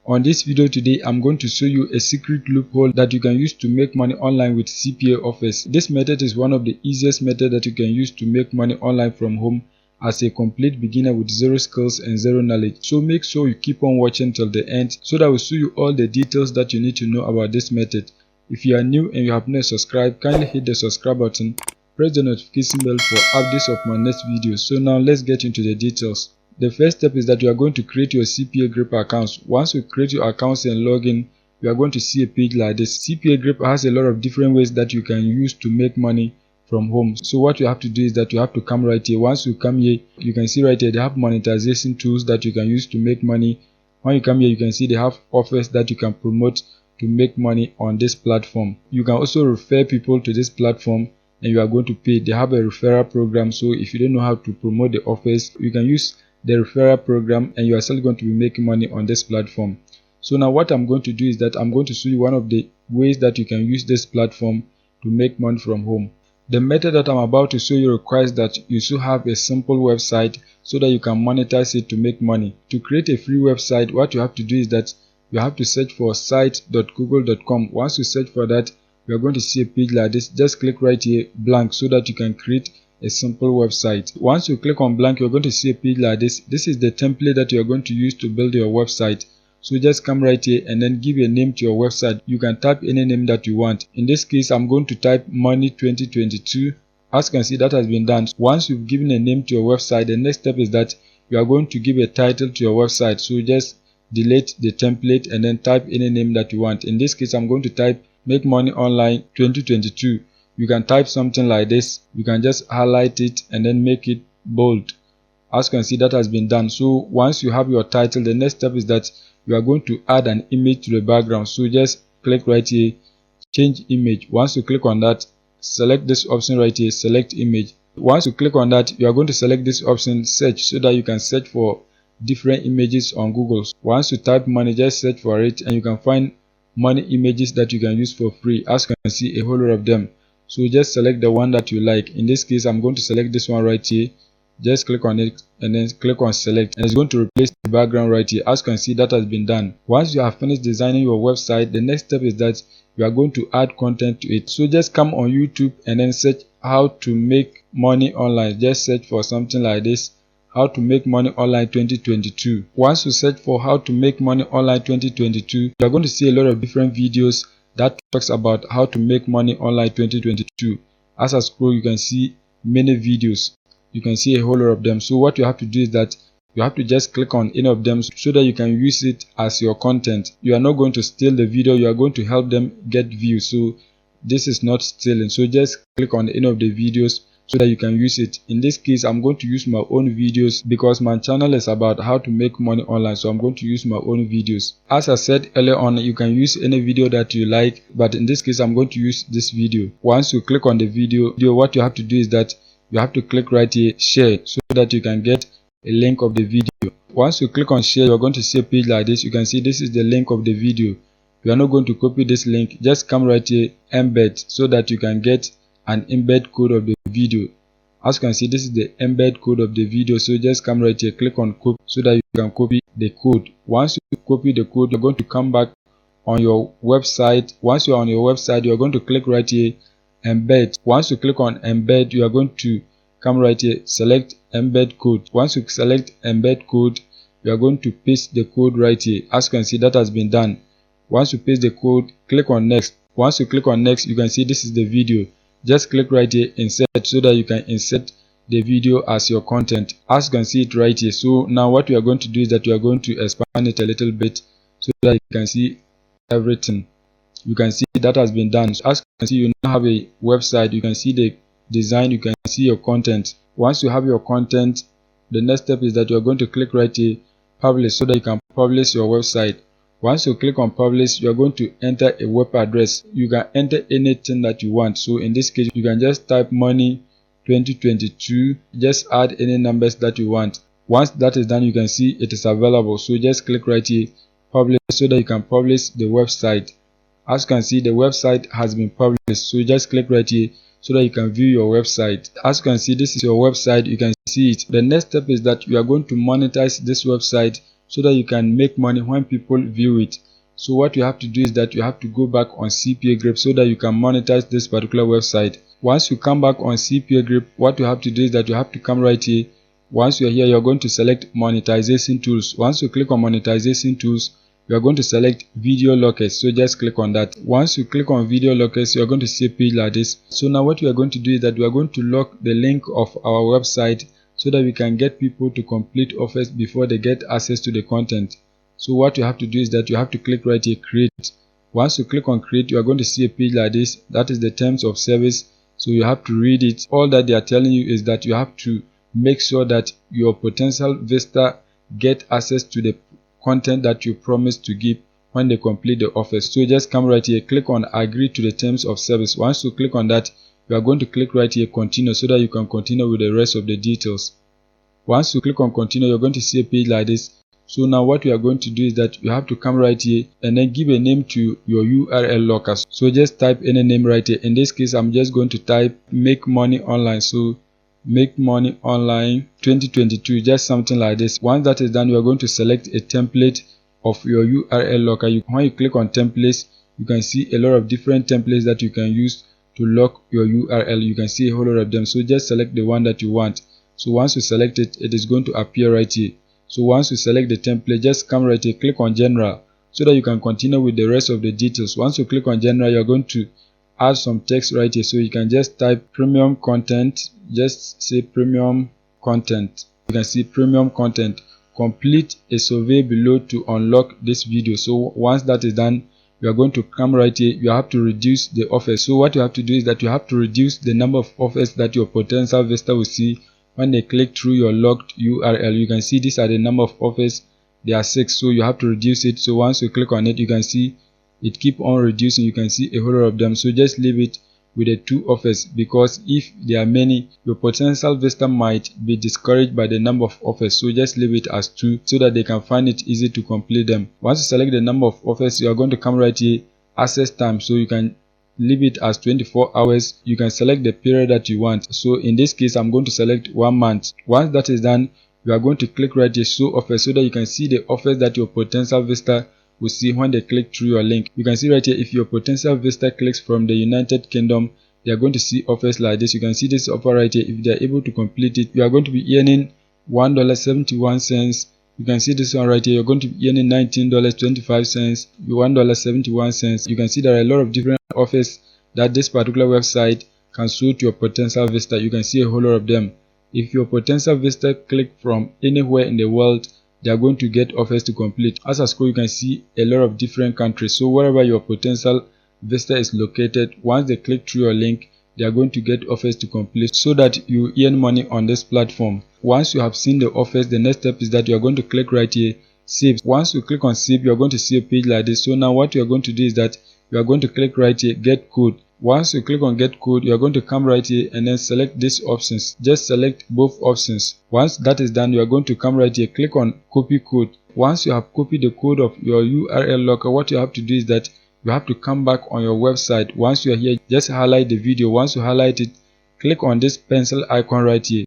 On this video today, I'm going to show you a secret loophole that you can use to make money online with CPA offers. This method is one of the easiest methods that you can use to make money online from home as a complete beginner with zero skills and zero knowledge. So make sure you keep on watching till the end so that I will show you all the details that you need to know about this method. If you are new and you have not subscribed, kindly hit the subscribe button, press the notification bell for updates of my next video. So now let's get into the details. The first step is that you are going to create your CPAGRIP accounts. Once you create your accounts and log in, you are going to see a page like this. CPAGRIP has a lot of different ways that you can use to make money from home. So what you have to do is that you have to come right here. Once you come here, you can see right here they have monetization tools that you can use to make money. When you come here, you can see they have offers that you can promote to make money on this platform. You can also refer people to this platform and you are going to pay. They have a referral program, so if you don't know how to promote the offers, you can use the referral program and you are still going to be making money on this platform. So now what I'm going to do is that I'm going to show you one of the ways that you can use this platform to make money from home. The method that I'm about to show you requires that you should have a simple website so that you can monetize it to make money. To create a free website, what you have to do is that you have to search for site.google.com. Once you search for that, you are going to see a page like this. Just click right here blank so that you can create a simple website. Once you click on blank, you're going to see a page like this. This is the template that you're going to use to build your website. So just come right here and then give a name to your website. You can type any name that you want. In this case, I'm going to type money 2022. As you can see, that has been done. Once you've given a name to your website, the next step is that you are going to give a title to your website. So just delete the template and then type any name that you want. In this case, I'm going to type make money online 2022. You can type something like this. You can just highlight it and then make it bold. As you can see, that has been done. So once you have your title, the next step is that you are going to add an image to the background. So just click right here, change image. Once you click on that, select this option right here, select image. Once you click on that, you are going to select this option, search, so that you can search for different images on Google. Once you type money, just search for it and you can find money images that you can use for free. As you can see, a whole lot of them. So just select the one that you like. In this case, I'm going to select this one right here. Just click on it and then click on select, and it's going to replace the background right here. As you can see, that has been done. Once you have finished designing your website, the next step is that you are going to add content to it. So just come on YouTube and then search how to make money online. Just search for something like this, how to make money online 2022. Once you search for how to make money online 2022, you are going to see a lot of different videos that talks about how to make money online 2022. As I scroll, you can see many videos. You can see a whole lot of them. So what you have to do is that you have to just click on any of them so that you can use it as your content. You are not going to steal the video, you are going to help them get views. So this is not stealing. So just click on any of the videos so that you can use it. In this case, I'm going to use my own videos because my channel is about how to make money online, so I'm going to use my own videos. As I said earlier on, you can use any video that you like, but in this case, I'm going to use this video. Once you click on the video, what you have to do is that you have to click right here, share, so that you can get a link of the video. Once you click on share, you're going to see a page like this. You can see this is the link of the video. You are not going to copy this link. Just come right here, embed, so that you can get an embed code of the video. As you can see, this is the embed code of the video. So just come right here, click on copy so that you can copy the code. Once you copy the code, you're going to come back on your website. Once you're on your website, you're going to click right here, embed. Once you click on embed, you are going to come right here, select embed code. Once you select embed code, you are going to paste the code right here. As you can see, that has been done. Once you paste the code, click on next. Once you click on next, you can see this is the video. Just click right here, insert, so that you can insert the video as your content. As you can see it right here. So now what we are going to do is that we are going to expand it a little bit so that you can see everything. You can see that has been done. So as you can see, you now have a website. You can see the design, you can see your content. Once you have your content, the next step is that you are going to click right here, publish, so that you can publish your website. Once you click on publish, you are going to enter a web address. You can enter anything that you want. So in this case, you can just type money 2022, just add any numbers that you want. Once that is done, you can see it is available. So just click right here, publish, so that you can publish the website. As you can see, the website has been published. So just click right here so that you can view your website. As you can see, this is your website. You can see it. The next step is that you are going to monetize this website so that you can make money when people view it. So what you have to do is that you have to go back on CPAGRIP so that you can monetize this particular website. Once you come back on CPAGRIP, what you have to do is that you have to come right here. Once you're here, you're going to select monetization tools. Once you click on monetization tools, you are going to select video lockers. So just click on that. Once you click on video lockers, you're going to see a page like this. So now what we are going to do is that we are going to lock the link of our website so that we can get people to complete offers before they get access to the content. So what you have to do is that you have to click right here, create. Once you click on create, you are going to see a page like this. That is the terms of service. So you have to read it. All that they are telling you is that you have to make sure that your potential visitor get access to the content that you promise to give when they complete the offer. So just come right here, click on agree to the terms of service. Once you click on that, you are going to click right here, continue, so that you can continue with the rest of the details. Once you click on continue, you're going to see a page like this. So now what we are going to do is that you have to come right here and then give a name to your URL locker. So just type any name right here. In this case, I'm just going to type make money online. So make money online 2022, just something like this. Once that is done, you are going to select a template of your URL locker. When you click on templates, you can see a lot of different templates that you can use to lock your URL. You can see a whole lot of them. So just select the one that you want. So once you select it, it is going to appear right here. So once you select the template, just come right here, click on general so that you can continue with the rest of the details. Once you click on general, you're going to add some text right here. So you can just type premium content, just say premium content. You can see premium content. Complete a survey below to unlock this video. So once that is done, you are going to come right here. You have to reduce the offers. So what you have to do is that you have to reduce the number of offers that your potential visitor will see when they click through your locked URL. You can see these are the number of offers. There are 6, so you have to reduce it. So once you click on it, you can see it keep on reducing. You can see a whole lot of them. So just leave it with the 2 offers, because if there are many, your potential visitor might be discouraged by the number of offers. So just leave it as 2 so that they can find it easy to complete them. Once you select the number of offers, you are going to come right here, access time. So you can leave it as 24 hours. You can select the period that you want. So in this case, I'm going to select 1 month. Once that is done, you are going to click right here, show offers, so that you can see the offers that your potential visitor will see when they click through your link. You can see right here, if your potential visitor clicks from the United Kingdom, they are going to see offers like this. You can see this offer right here. If they are able to complete it, you are going to be earning $1.71. You can see this one right here. You're going to be earning $19.25, $1.71. You can see there are a lot of different offers that this particular website can show to your potential visitor. You can see a whole lot of them. If your potential visitor click from anywhere in the world, they are going to get offers to complete. As a score, you can see a lot of different countries. So wherever your potential visitor is located, once they click through your link, they are going to get offers to complete so that you earn money on this platform. Once you have seen the offers, the next step is that you are going to click right here, save. Once you click on save, you are going to see a page like this. So now what you are going to do is that you are going to click right here, get code. Once you click on get code, you are going to come right here and then select these options. Just select both options. Once that is done, you are going to come right here, click on copy code. Once you have copied the code of your URL locker, what you have to do is that you have to come back on your website. Once you are here, just highlight the video. Once you highlight it, click on this pencil icon right here.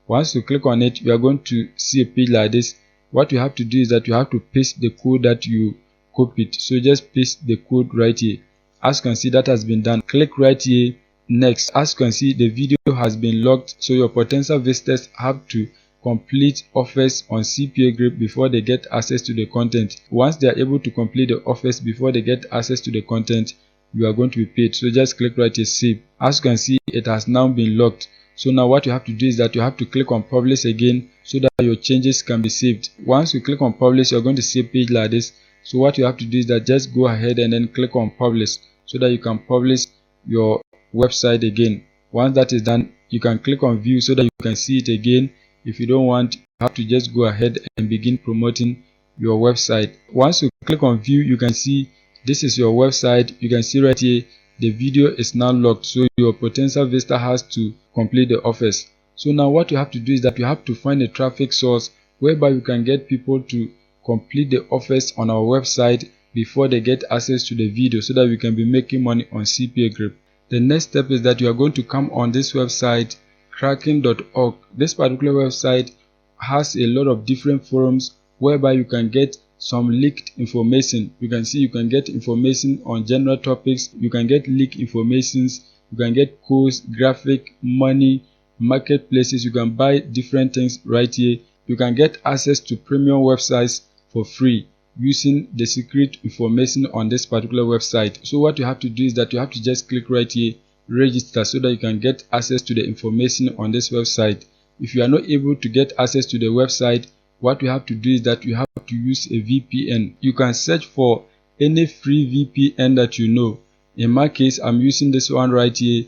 Once you click on it, you are going to see a page like this. What you have to do is that you have to paste the code that you copied. So just paste the code right here. As you can see, that has been done. Click right here, next. As you can see, the video has been locked, so your potential visitors have to complete offers on CPAGRIP before they get access to the content. Once they are able to complete the offers before they get access to the content, you are going to be paid. So just click right here, save. As you can see, it has now been locked. So now what you have to do is that you have to click on publish again so that your changes can be saved. Once you click on publish, you're going to see a page like this. So what you have to do is that just go ahead and then click on publish so that you can publish your website again. Once that is done, you can click on view so that you can see it again. If you don't want, you have to just go ahead and begin promoting your website. Once you click on view, you can see this is your website. You can see right here the video is now locked, so your potential visitor has to complete the offers. So now what you have to do is that you have to find a traffic source whereby you can get people to complete the offers on our website before they get access to the video, so that we can be making money on CPAGRIP. The next step is that you are going to come on this website, kraken.org. This particular website has a lot of different forums whereby you can get some leaked information. You can see you can get information on general topics, you can get leaked informations, you can get codes, graphic, money, marketplaces. You can buy different things right here. You can get access to premium websites for free using the secret information on this particular website. So what you have to do is that you have to just click right here, register, so that you can get access to the information on this website. If you are not able to get access to the website, what you have to do is that you have to use a VPN. You can search for any free VPN that you know. In my case, I'm using this one right here,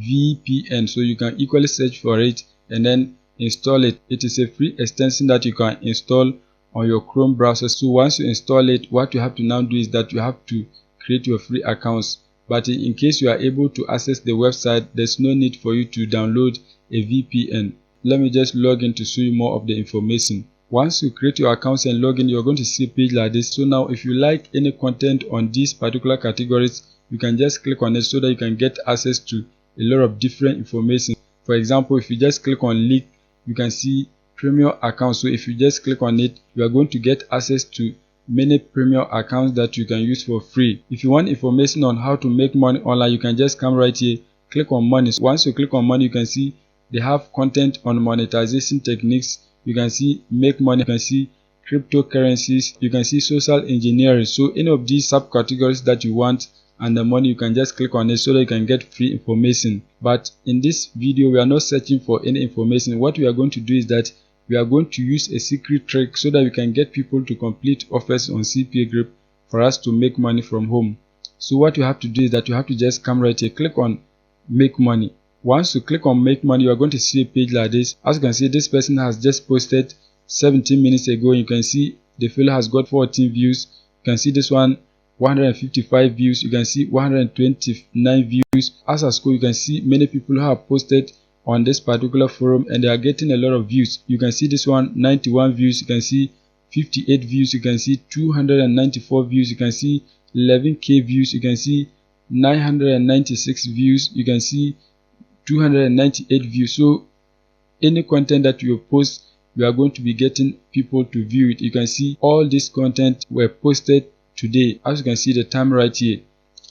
VPN. So you can equally search for it and then install it. It is a free extension that you can install on your Chrome browser. So once you install it, what you have to now do is that you have to create your free accounts. But in case you are able to access the website, there's no need for you to download a VPN. Let me just log in to show you more of the information. Once you create your accounts and log in, you're going to see a page like this. So now if you like any content on these particular categories, you can just click on it so that you can get access to a lot of different information. For example, if you just click on leak, you can see premium accounts. So if you just click on it, you are going to get access to many premium accounts that you can use for free. If you want information on how to make money online, you can just come right here, click on money. Once you click on money, you can see they have content on monetization techniques. You can see make money, you can see cryptocurrencies, you can see social engineering. So any of these subcategories that you want and the money, you can just click on it so that you can get free information. But in this video, we are not searching for any information. What we are going to do is that we are going to use a secret trick so that we can get people to complete offers on CPAGRIP for us to make money from home. So what you have to do is that you have to just come right here, click on make money. Once you click on make money, you are going to see a page like this. As you can see, this person has just posted 17 minutes ago. You can see the fellow has got 14 views. You can see this one 155 views. You can see 129 views. As a score, you can see many people who have posted on this particular forum and they are getting a lot of views. You can see this one 91 views. You can see 58 views. You can see 294 views. You can see 11k views. You can see 996 views. You can see 298 views. So any content that you post, you are going to be getting people to view it. You can see all this content were posted today, as you can see the time right here.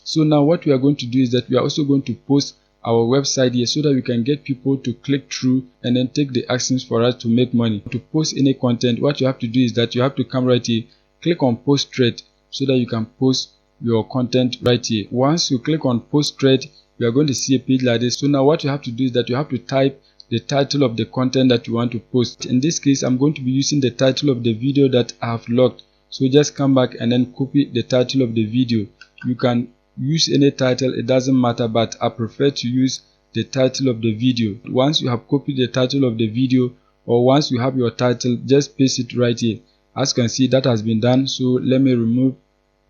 So now what we are going to do is that we are also going to post our website here so that we can get people to click through and then take the actions for us to make money. To post any content, what you have to do is that you have to come right here, click on post thread so that you can post your content right here. Once you click on post thread, you are going to see a page like this. So now what you have to do is that you have to type the title of the content that you want to post. In this case, I'm going to be using the title of the video that I have logged. So just come back and then copy the title of the video. You can use any title, it doesn't matter, but I prefer to use the title of the video. Once you have copied the title of the video, or once you have your title, just paste it right here. As you can see, that has been done. So let me remove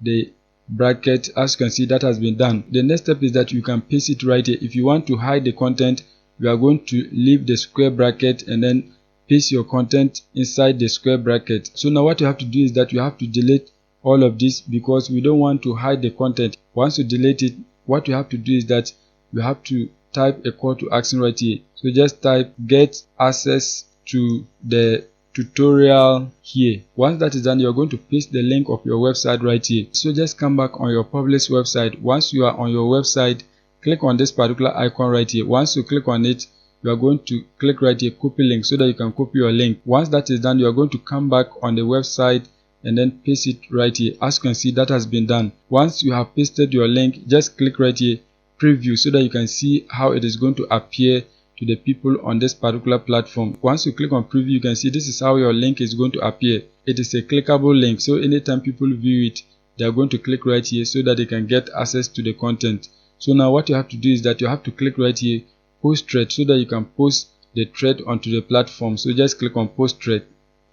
the bracket. As you can see, that has been done. The next step is that you can paste it right here. If you want to hide the content, you are going to leave the square bracket and then paste your content inside the square bracket. So now what you have to do is that you have to delete all of this because we don't want to hide the content. Once you delete it, what you have to do is that you have to type a call to action right here. So just type get access to the tutorial here. Once that is done, you're going to paste the link of your website right here. So just come back on your published website. Once you are on your website, click on this particular icon right here. Once you click on it, you are going to click right here, copy link, so that you can copy your link. Once that is done, you are going to come back on the website and then paste it right here. As you can see, that has been done. Once you have pasted your link, just click right here, preview, so that you can see how it is going to appear to the people on this particular platform. Once you click on preview, you can see this is how your link is going to appear. It is a clickable link, so anytime people view it, they are going to click right here so that they can get access to the content. So now what you have to do is that you have to click right here, post thread, so that you can post the thread onto the platform. So just click on post thread.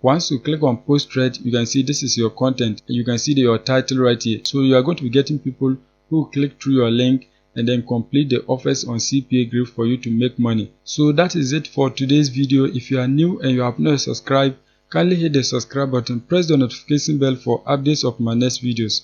Once you click on post thread, you can see this is your content. You can see your title right here. So you are going to be getting people who click through your link and then complete the offers on CPAGRIP for you to make money. So that is it for today's video. If you are new and you have not subscribed, kindly hit the subscribe button, press the notification bell for updates of my next videos.